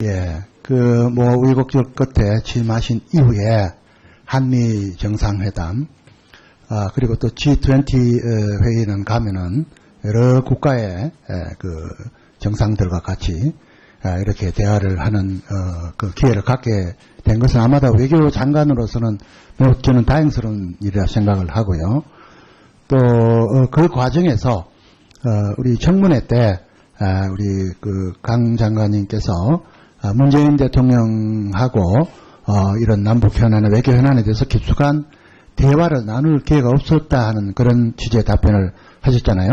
예, 뭐 우여곡절 끝에 취임하신 이후에 한미 정상회담, 그리고 또 G20 회의는 가면은 여러 국가의 정상들과 같이 이렇게 대화를 하는 그 기회를 갖게 된 것은 아마도 외교 장관으로서는 매우 저는 다행스러운 일이라 생각을 하고요. 또 그 과정에서 우리 청문회 때 우리 강 장관님께서 문재인 대통령하고 이런 남북 현안의 외교 현안에 대해서 깊숙한 대화를 나눌 기회가 없었다 하는 그런 취지의 답변을 하셨잖아요.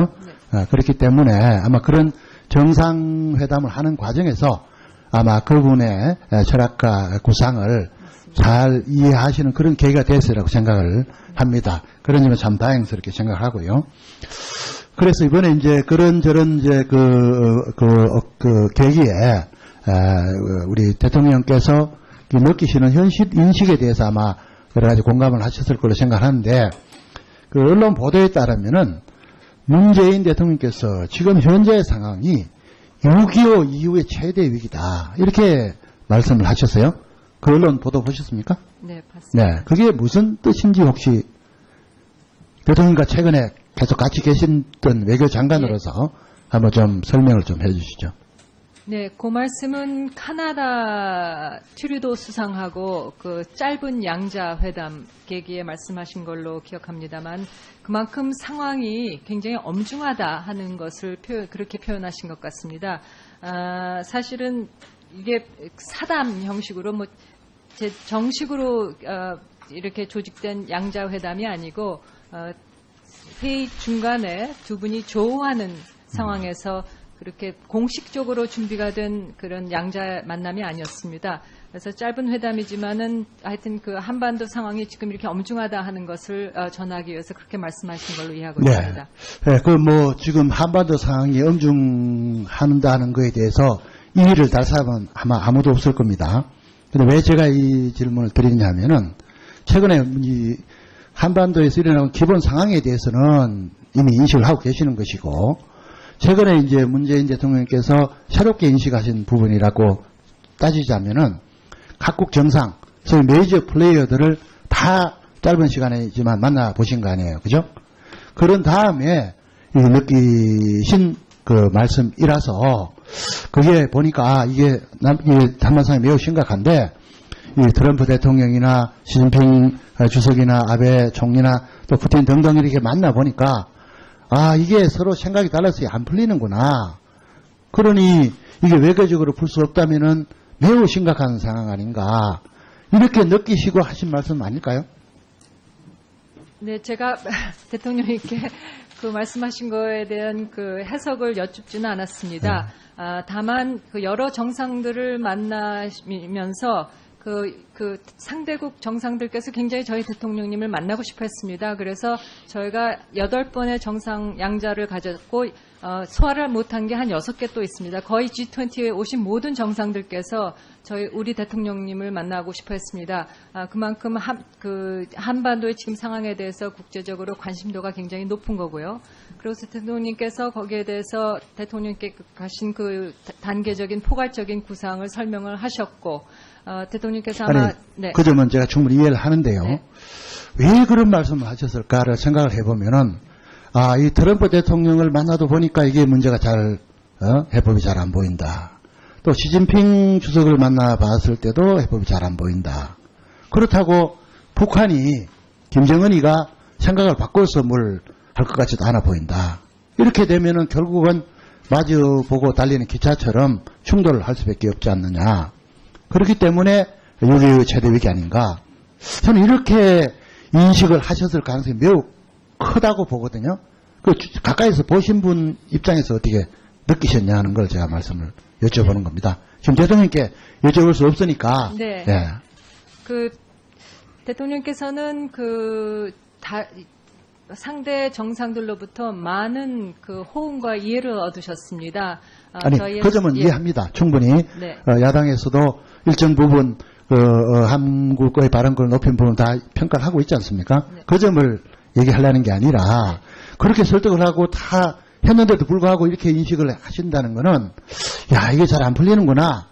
네. 그렇기 때문에 아마 그런 정상회담을 하는 과정에서 아마 그분의 철학과 구상을 잘 이해하시는 그런 계기가 됐으리라고 생각을 합니다. 그런 점에 참 다행스럽게 생각하고요. 그래서 이번에 이제 그런저런 이제 계기에 우리 대통령께서 느끼시는 현실 인식에 대해서 아마 여러 가지 공감을 하셨을 걸로 생각하는데, 그 언론 보도에 따르면은 문재인 대통령께서 지금 현재의 상황이 6.25 이후의 최대 위기다, 이렇게 말씀을 하셨어요. 그 언론 보도 보셨습니까? 네, 봤습니다. 네, 그게 무슨 뜻인지 혹시 대통령과 최근에 계속 같이 계신던 외교 장관으로서 한번 좀 설명을 좀 해주시죠. 네, 그 말씀은 카나다 트루도 수상하고 그 짧은 양자 회담 계기에 말씀하신 걸로 기억합니다만, 그만큼 상황이 굉장히 엄중하다 하는 것을 그렇게 표현하신 것 같습니다. 사실은 이게 사담 형식으로 정식으로 이렇게 조직된 양자 회담이 아니고 회의 중간에 두 분이 조우하는 상황에서 그렇게 공식적으로 준비가 된 그런 양자 만남이 아니었습니다. 그래서 짧은 회담이지만은 하여튼 그 한반도 상황이 지금 이렇게 엄중하다 하는 것을 전하기 위해서 그렇게 말씀하신 걸로 이해하고 있습니다. 네, 지금 한반도 상황이 엄중한다는 거에 대해서 이의를 달 사람은 아마 아무도 없을 겁니다. 근데 왜 제가 이 질문을 드리냐면은 최근에 이 한반도에서 일어나는 기본 상황에 대해서는 이미 인식을 하고 계시는 것이고, 최근에 이제 문재인 대통령께서 새롭게 인식하신 부분이라고 따지자면은 각국 정상, 소위 메이저 플레이어들을 다 짧은 시간이지만 만나보신 거 아니에요. 그죠? 그런 다음에 느끼신 그 말씀이라서, 그게 보니까 이게 한반상이 매우 심각한데, 이 트럼프 대통령이나 시진핑 주석이나 아베 총리나 또 푸틴 등등 이렇게 만나보니까, 이게 서로 생각이 달라서 안 풀리는구나. 그러니 이게 외교적으로 풀 수 없다면은 매우 심각한 상황 아닌가. 이렇게 느끼시고 하신 말씀 아닐까요? 네, 제가 대통령님께 그 말씀하신 거에 대한 그 해석을 여쭙지는 않았습니다. 다만 그 여러 정상들을 만나면서 그 상대국 정상들께서 굉장히 저희 대통령님을 만나고 싶어 했습니다. 그래서 저희가 8번의 정상 양자를 가졌고, 소화를 못한 게 한 6개 또 있습니다. 거의 G20에 오신 모든 정상들께서 우리 대통령님을 만나고 싶어 했습니다. 그만큼 한반도의 지금 상황에 대해서 국제적으로 관심도가 굉장히 높은 거고요. 그래서 대통령님께서 거기에 대해서 대통령께 가신 그 단계적인 포괄적인 구상을 설명을 하셨고, 대통령께서 아마 그 점은 제가 충분히 이해를 하는데요. 네. 왜 그런 말씀을 하셨을까를 생각을 해보면은, 이 트럼프 대통령을 만나도 보니까 이게 문제가 해법이 잘 안 보인다. 또 시진핑 주석을 만나봤을 때도 해법이 잘 안 보인다. 그렇다고 북한이 김정은이가 생각을 바꿔서 뭘 할 것 같지도 않아 보인다. 이렇게 되면은 결국은 마주보고 달리는 기차처럼 충돌을 할 수밖에 없지 않느냐. 그렇기 때문에 여기의 최대 위기 아닌가. 저는 이렇게 인식을 하셨을 가능성이 매우 크다고 보거든요. 가까이서 보신 분 입장에서 어떻게 느끼셨냐 하는 걸 제가 말씀을 여쭤보는 겁니다. 지금 대통령께 여쭤볼 수 없으니까. 네. 네. 대통령께서는 상대 정상들로부터 많은 호응과 이해를 얻으셨습니다. 그 점은 이해합니다. 충분히. 네. 야당에서도 일정 부분 한국의 발언권을 높인 부분 다 평가를 하고 있지 않습니까? 네. 그 점을 얘기하려는 게 아니라, 그렇게 설득을 하고 다 했는데도 불구하고 이렇게 인식을 하신다는 거는, 이게 잘 안 풀리는구나.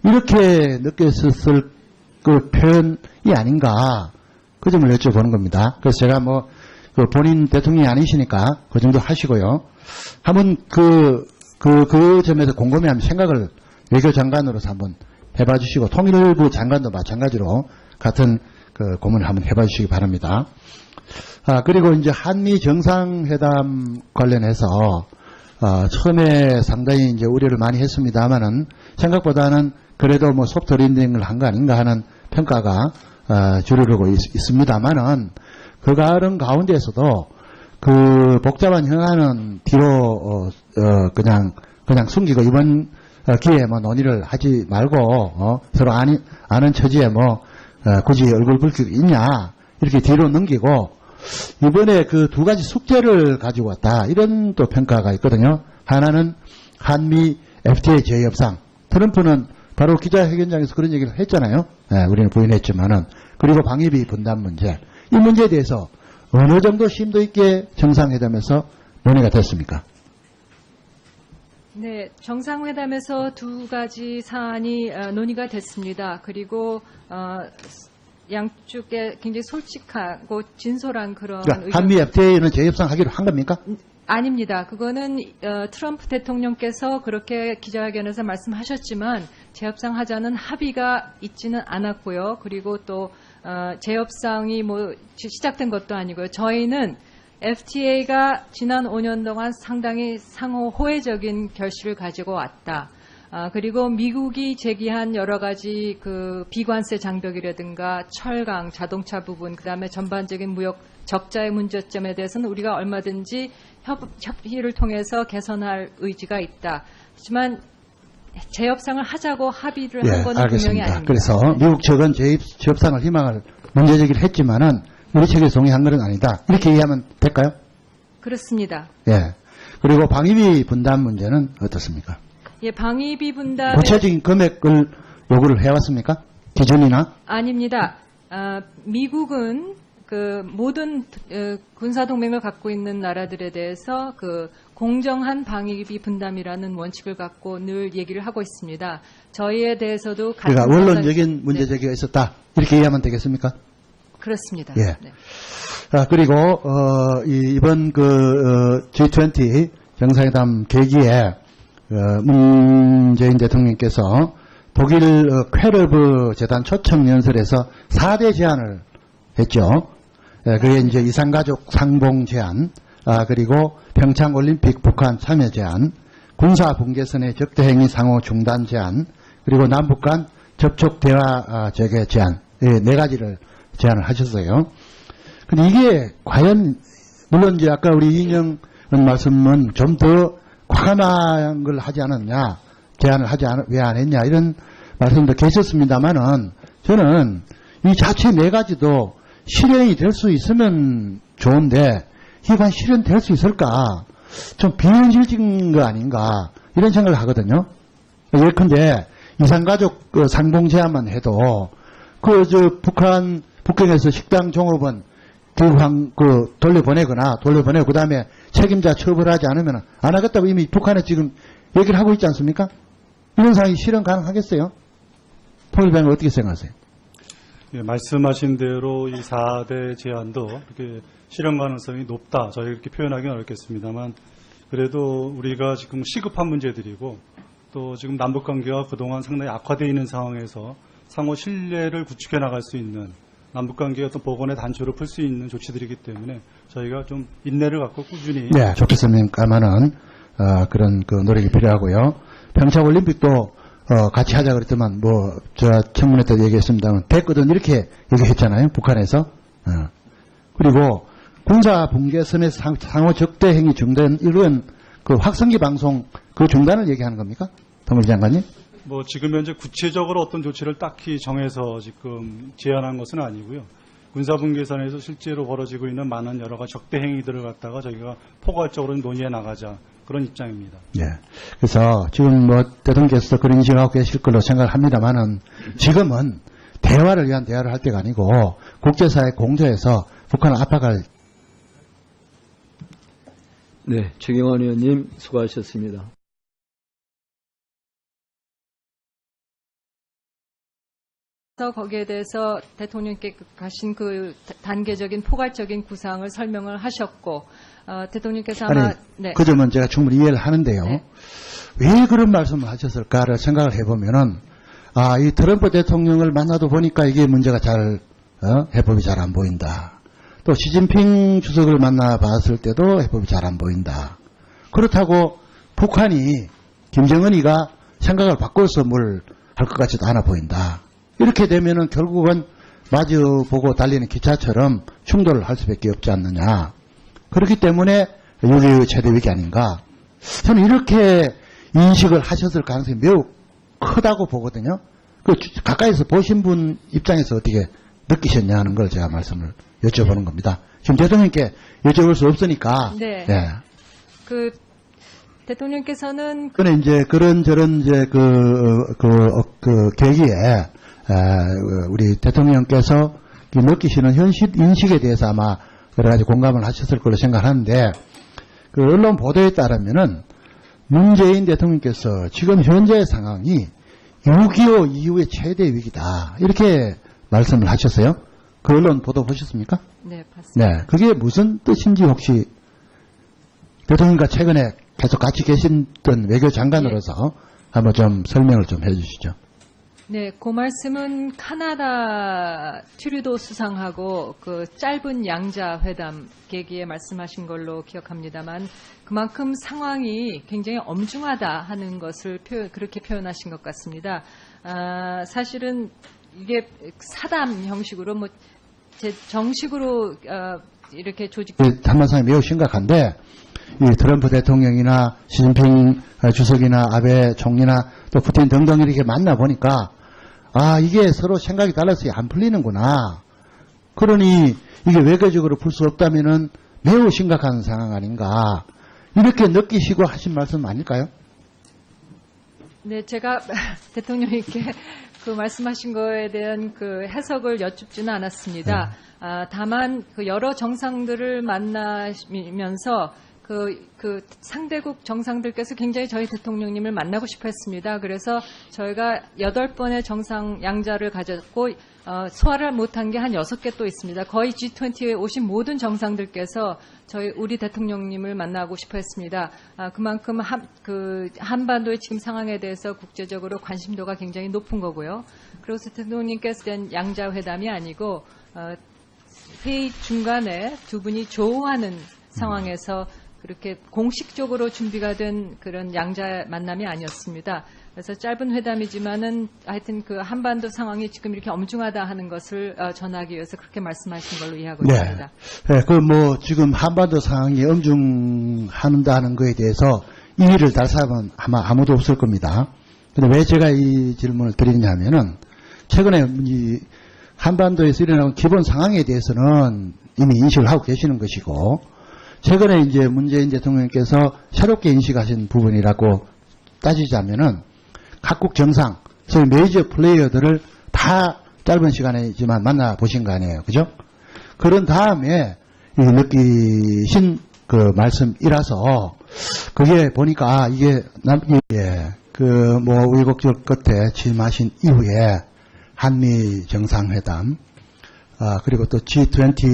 이렇게 느꼈을 그 표현이 아닌가 그 점을 여쭤보는 겁니다. 그래서 제가 뭐 그 본인 대통령이 아니시니까 그 정도 하시고요. 한번 그 점에서 궁금해하면 생각을 외교장관으로서 한번 해봐 주시고 통일부 장관도 마찬가지로 같은 그 고민을 한번 해봐 주시기 바랍니다. 그리고 이제 한미 정상회담 관련해서 처음에 상당히 이제 우려를 많이 했습니다만은 생각보다는 그래도 뭐 소프트 랜딩을 한 거 아닌가 하는 평가가 주르르고 있습니다만은 그 가운데에서도 그 복잡한 현안은 뒤로 그냥 숨기고 이번 기회에 뭐 논의를 하지 말고 서로 아는 처지에 뭐 굳이 얼굴 붉히고 있냐 이렇게 뒤로 넘기고 이번에 그 두 가지 숙제를 가지고 왔다 이런 또 평가가 있거든요. 하나는 한미 FTA 재협상. 트럼프는 바로 기자회견장에서 그런 얘기를 했잖아요. 우리는 부인했지만은. 그리고 방위비 분담 문제. 이 문제에 대해서 어느 정도 심도 있게 정상회담에서 논의가 됐습니까? 네, 정상회담에서 두 가지 사안이 논의가 됐습니다. 그리고 양쪽에 굉장히 솔직하고 진솔한 그런 그러니까 한미 FTA는 재협상 하기로 한 겁니까? 아닙니다. 그거는 트럼프 대통령께서 그렇게 기자회견에서 말씀하셨지만 재협상하자는 합의가 있지는 않았고요. 그리고 또 재협상이 뭐 시작된 것도 아니고요. 저희는 FTA가 지난 5년 동안 상당히 상호 호혜적인 결실을 가지고 왔다. 그리고 미국이 제기한 여러 가지 그 비관세 장벽이라든가 철강, 자동차 부분, 그다음에 전반적인 무역 적자의 문제점에 대해서는 우리가 얼마든지 협의를 통해서 개선할 의지가 있다. 하지만 재협상을 하자고 합의를 한 거는 분명히 알겠습니다. 아닙니다. 그래서 미국 측은 재협상을 희망을 문제 제기를 했지만은 우리 측에 동의한 것은 아니다. 이렇게 이해하면 될까요? 그렇습니다. 예. 그리고 방위비 분담 문제는 어떻습니까? 예, 방위비 분담 구체적인 금액을 요구를 해왔습니까? 기준이나? 아닙니다. 미국은 그 모든 군사 동맹을 갖고 있는 나라들에 대해서 그 공정한 방위비 분담이라는 원칙을 갖고 늘 얘기를 하고 있습니다. 저희에 대해서도 그러니까 원론적인 문제 제기가 있었다. 이렇게 이해하면 되겠습니까? 그렇습니다. 예. 네. 그리고 이번 그 G20 정상회담 계기에 문재인 대통령께서 독일 퀘르브 재단 초청 연설에서 4대 제안을 했죠. 그게 이제 이산가족 상봉 제안, 그리고 평창올림픽 북한 참여 제안, 군사분계선의 적대행위 상호 중단 제안, 그리고 남북 간 접촉 대화 재개 제안, 네 가지를 제안을 하셨어요. 근데 이게 과연 물론 이제 아까 우리 이인영 말씀은 좀 더 과감한 걸 하지 않았냐, 제안을 왜 안 했냐 이런 말씀도 계셨습니다만은 저는 이 자체 네 가지도 실현이 될 수 있으면 좋은데 이게 과연 실현될 수 있을까? 좀 비현실적인 거 아닌가 이런 생각을 하거든요. 예컨대 이산가족 상봉 제안만 해도 북한 북경에서 식당 종업원 돌려보내고 그다음에 책임자 처벌하지 않으면 안 하겠다고 이미 북한에 지금 얘기를 하고 있지 않습니까? 이런 상황이 실현 가능하겠어요? 통일부장님 어떻게 생각하세요? 예, 말씀하신 대로 이 4대 제안도 이렇게 실현 가능성이 높다. 저희 이렇게 표현하기는 어렵겠습니다만 그래도 우리가 지금 시급한 문제들이고 또 지금 남북관계가 그동안 상당히 악화되어 있는 상황에서 상호 신뢰를 구축해 나갈 수 있는 남북관계의 어떤 복원의 단초를 풀 수 있는 조치들이기 때문에 저희가 좀 인내를 갖고 꾸준히 네, 좋겠습니다만은 그런 그 노력이 필요하고요. 평창올림픽도 같이 하자 그랬더만 저 청문회 때 얘기했습니다만 됐거든 이렇게 얘기했잖아요. 북한에서. 그리고 군사 분계선에서 상호 적대 행위 중단 이런 그 확성기 방송 그 중단을 얘기하는 겁니까? 통일부 장관님? 지금 현재 구체적으로 어떤 조치를 딱히 정해서 지금 제안한 것은 아니고요. 군사분계선에서 실제로 벌어지고 있는 많은 여러 가지 적대 행위들을 갖다가 저희가 포괄적으로 논의해 나가자 그런 입장입니다. 예. 그래서 지금 대통령께서 그런 인식을 하고 계실 걸로 생각을 합니다만은 지금은 대화를 위한 대화를 할 때가 아니고 국제사회 공조에서 북한을 압박할. 네, 최경환 의원님 수고하셨습니다. 그래서 거기에 대해서 대통령께 가신 그 단계적인 포괄적인 구상을 설명을 하셨고 대통령께서 아마 아니, 그 점은 제가 충분히 이해를 하는데요. 네. 왜 그런 말씀을 하셨을까를 생각을 해보면은 이 트럼프 대통령을 만나도 보니까 이게 문제가 잘 해법이 잘 안 보인다. 또 시진핑 주석을 만나봤을 때도 해법이 잘 안 보인다. 그렇다고 북한이 김정은이가 생각을 바꿔서 뭘 할 것 같지도 않아 보인다. 이렇게 되면은 결국은 마주보고 달리는 기차처럼 충돌을 할 수밖에 없지 않느냐. 그렇기 때문에 6.25 최대 위기 아닌가. 저는 이렇게 인식을 하셨을 가능성이 매우 크다고 보거든요. 가까이서 보신 분 입장에서 어떻게 느끼셨냐 하는 걸 제가 말씀을 여쭤보는 겁니다. 지금 대통령께 여쭤볼 수 없으니까. 네. 예. 그 대통령께서는 그런데 이제 그런저런 이제 그 계기에 우리 대통령께서 느끼시는 현실 인식에 대해서 아마 여러 가지 공감을 하셨을 걸로 생각하는데 그 언론 보도에 따르면은 문재인 대통령께서 지금 현재 상황이 6.25 이후의 최대 위기다 이렇게 말씀을 하셨어요. 그 언론 보도 보셨습니까? 네, 봤습니다. 네, 그게 무슨 뜻인지 혹시 대통령과 최근에 계속 같이 계신던 외교장관으로서 한번 좀 설명을 좀 해주시죠. 네, 그 말씀은 카나다 트루도 수상하고 그 짧은 양자 회담 계기에 말씀하신 걸로 기억합니다만 그만큼 상황이 굉장히 엄중하다 하는 것을 그렇게 표현하신 것 같습니다. 사실은 이게 사담 형식으로 정식으로 이렇게 조직 한반상이 매우 심각한데 이 트럼프 대통령이나 시진핑 주석이나 아베 총리나 또 푸틴 등등 이렇게 만나보니까 이게 서로 생각이 달라서 안 풀리는구나. 그러니 이게 외교적으로 풀 수 없다면은 매우 심각한 상황 아닌가. 이렇게 느끼시고 하신 말씀 아닐까요? 네, 제가 대통령님께 그 말씀하신 거에 대한 그 해석을 여쭙지는 않았습니다. 다만 그 여러 정상들을 만나면서 그 상대국 정상들께서 굉장히 저희 대통령님을 만나고 싶어 했습니다. 그래서 저희가 8번의 정상 양자를 가졌고, 소화를 못한 게 한 6개 또 있습니다. 거의 G20에 오신 모든 정상들께서 우리 대통령님을 만나고 싶어 했습니다. 그만큼 한반도의 지금 상황에 대해서 국제적으로 관심도가 굉장히 높은 거고요. 그래서 대통령님께서 된 양자회담이 아니고, 회의 중간에 두 분이 조우하는 상황에서 그렇게 공식적으로 준비가 된 그런 양자 만남이 아니었습니다. 그래서 짧은 회담이지만은 하여튼 그 한반도 상황이 지금 이렇게 엄중하다 하는 것을 전하기 위해서 그렇게 말씀하신 걸로 이해하고 있습니다. 네, 지금 한반도 상황이 엄중한다는 거에 대해서 이의를 달 사람은 아마 아무도 없을 겁니다. 근데 왜 제가 이 질문을 드리냐면은 최근에 이 한반도에서 일어나는 기본 상황에 대해서는 이미 인식을 하고 계시는 것이고 최근에 이제 문재인 대통령께서 새롭게 인식하신 부분이라고 따지자면은 각국 정상, 소위 메이저 플레이어들을 다 짧은 시간이지만 만나보신 거 아니에요. 그죠? 그런 다음에 느끼신 그 말씀이라서 그게 보니까 이게 우여곡절 끝에 취임하신 이후에 한미 정상회담, 그리고 또 G20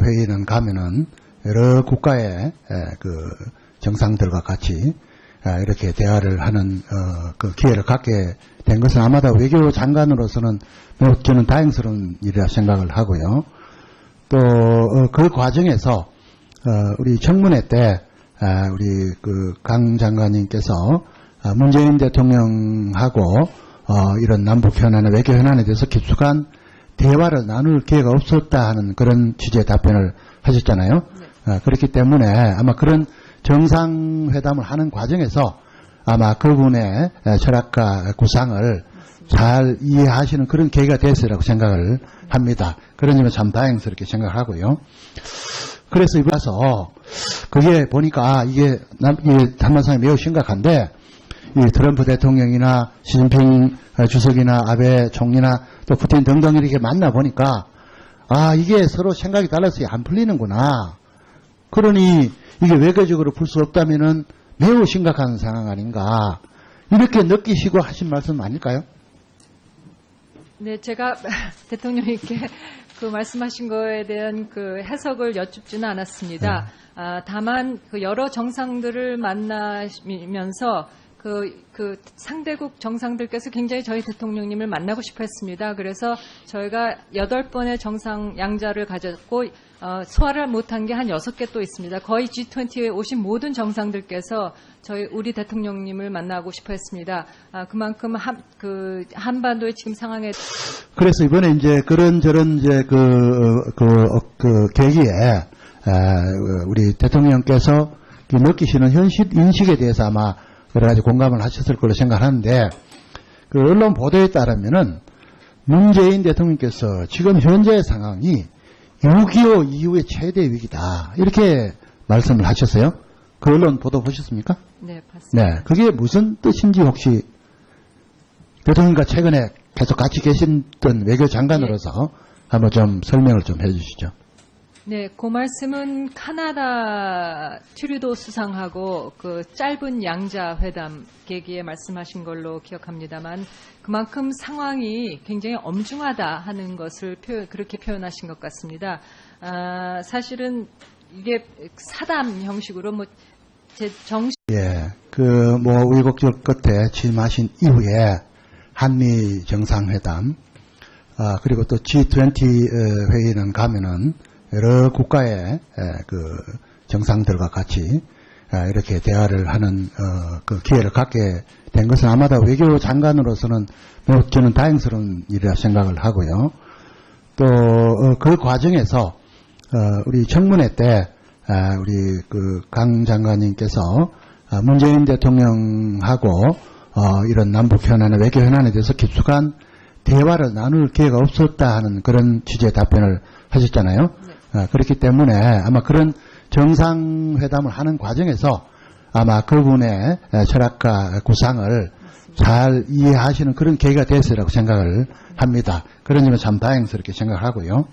회의는 가면은 여러 국가의 그 정상들과 같이 이렇게 대화를 하는 그 기회를 갖게 된 것은 아마도 외교 장관으로서는 매우 저는 다행스러운 일이라 생각을 하고요. 또 그 과정에서 우리 청문회 때 우리 그 강 장관님께서 문재인 대통령하고 이런 남북 현안의 외교 현안에 대해서 깊숙한 대화를 나눌 기회가 없었다 하는 그런 취지의 답변을 하셨잖아요. 그렇기 때문에 아마 그런 정상회담을 하는 과정에서 아마 그분의 철학과 구상을 잘 이해하시는 그런 계기가 됐으리라고 생각을 합니다. 그런 점에서 참 다행스럽게 생각하고요. 그래서 이번에서 그게 보니까 이게 한반상이 매우 심각한데 이 트럼프 대통령이나 시진핑 주석이나 아베 총리나 또 푸틴 등등 이렇게 만나보니까 이게 서로 생각이 달라서 안 풀리는구나. 그러니 이게 외교적으로 풀 수 없다면은 매우 심각한 상황 아닌가. 이렇게 느끼시고 하신 말씀 아닐까요? 네, 제가 대통령님께 그 말씀하신 거에 대한 그 해석을 여쭙지는 않았습니다. 다만 그 여러 정상들을 만나면서 그 상대국 정상들께서 굉장히 저희 대통령님을 만나고 싶어 했습니다. 그래서 저희가 8번의 정상 양자를 가졌고, 소화를 못한 게 한 6개 또 있습니다. 거의 G20에 오신 모든 정상들께서 우리 대통령님을 만나고 싶어 했습니다. 그만큼 한반도의 지금 상황에. 그래서 이번에 이제 그런저런 이제 그 계기에, 우리 대통령께서 느끼시는 현실 인식에 대해서 아마 여러 가지 공감을 하셨을 걸로 생각하는데, 그 언론 보도에 따르면은 문재인 대통령께서 지금 현재의 상황이 6.25 이후의 최대 위기다, 이렇게 말씀을 하셨어요. 그 언론 보도 보셨습니까? 네, 봤습니다. 네, 그게 무슨 뜻인지 혹시 대통령과 최근에 계속 같이 계셨던 외교장관으로서 한번 좀 설명을 좀 해주시죠. 네, 그 말씀은 카나다 트루도 수상하고 그 짧은 양자 회담 계기에 말씀하신 걸로 기억합니다만, 그만큼 상황이 굉장히 엄중하다 하는 것을 그렇게 표현하신 것 같습니다. 사실은 이게 사담 형식으로 예, 우여곡절 끝에 취임하신 이후에 한미 정상회담, 그리고 또 G20 회의는 가면은 여러 국가의 그 정상들과 같이 이렇게 대화를 하는 그 기회를 갖게 된 것은 아마도 외교장관으로서는 매우 저는 다행스러운 일이라 생각을 하고요. 또 그 과정에서 우리 청문회 때 우리 그 강 장관님께서 문재인 대통령하고 이런 남북 현안의 외교 현안에 대해서 깊숙한 대화를 나눌 기회가 없었다 하는 그런 취지의 답변을 하셨잖아요. 그렇기 때문에 아마 그런 정상회담을 하는 과정에서 아마 그분의 철학과 구상을 잘 이해하시는 그런 계기가 됐으리라고 생각을 합니다. 그런 점은 참 다행스럽게 생각을 하고요.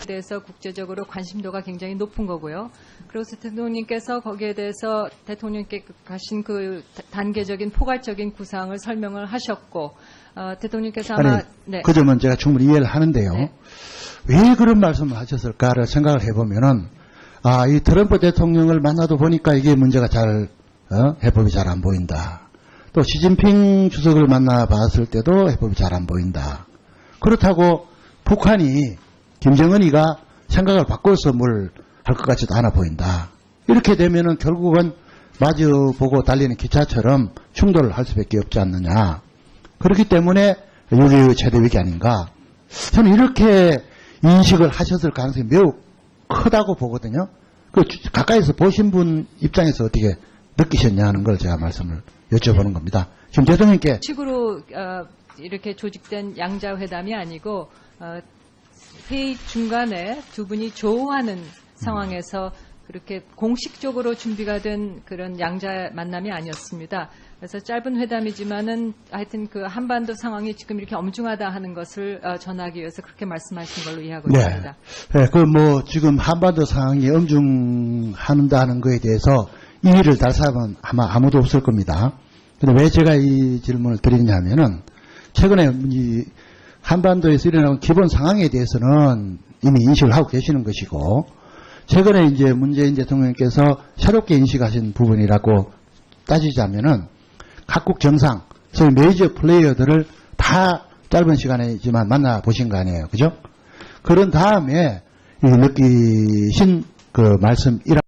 대해서 국제적으로 관심도가 굉장히 높은 거고요. 그래서 대통령님께서 거기에 대해서 대통령께 가신 그 단계적인 포괄적인 구상을 설명을 하셨고, 대통령께서 아마 그 점은 제가 충분히 이해를 하는데요. 네. 왜 그런 말씀을 하셨을까를 생각을 해보면은, 이 트럼프 대통령을 만나도 보니까 이게 문제가 해법이 잘 안 보인다. 또 시진핑 주석을 만나봤을 때도 해법이 잘 안 보인다. 그렇다고 북한이 김정은이가 생각을 바꿔서 뭘 할 것 같지도 않아 보인다. 이렇게 되면은 결국은 마주보고 달리는 기차처럼 충돌을 할 수밖에 없지 않느냐. 그렇기 때문에 6.25 최대 위기 아닌가. 저는 이렇게 인식을 하셨을 가능성이 매우 크다고 보거든요. 가까이서 보신 분 입장에서 어떻게 느끼셨냐 하는 걸 제가 말씀을 여쭤보는 겁니다. 지금 대통령께 식으로 이렇게 조직된 양자회담이 아니고 회의 중간에 두 분이 조우하는 상황에서 그렇게 공식적으로 준비가 된 그런 양자 만남이 아니었습니다. 그래서 짧은 회담이지만은 하여튼 그 한반도 상황이 지금 이렇게 엄중하다 하는 것을 전하기 위해서 그렇게 말씀하신 걸로 이해하고 있습니다. 네, 지금 한반도 상황이 엄중한다는 거에 대해서 이의를 달 사람은 아마 아무도 없을 겁니다. 근데 왜 제가 이 질문을 드리냐면은 최근에 이 한반도에서 일어나는 기본 상황에 대해서는 이미 인식을 하고 계시는 것이고, 최근에 이제 문재인 대통령께서 새롭게 인식하신 부분이라고 따지자면은 각국 정상, 소위 메이저 플레이어들을 다 짧은 시간이지만 만나보신 거 아니에요. 그죠? 그런 다음에 느끼신 그 말씀이라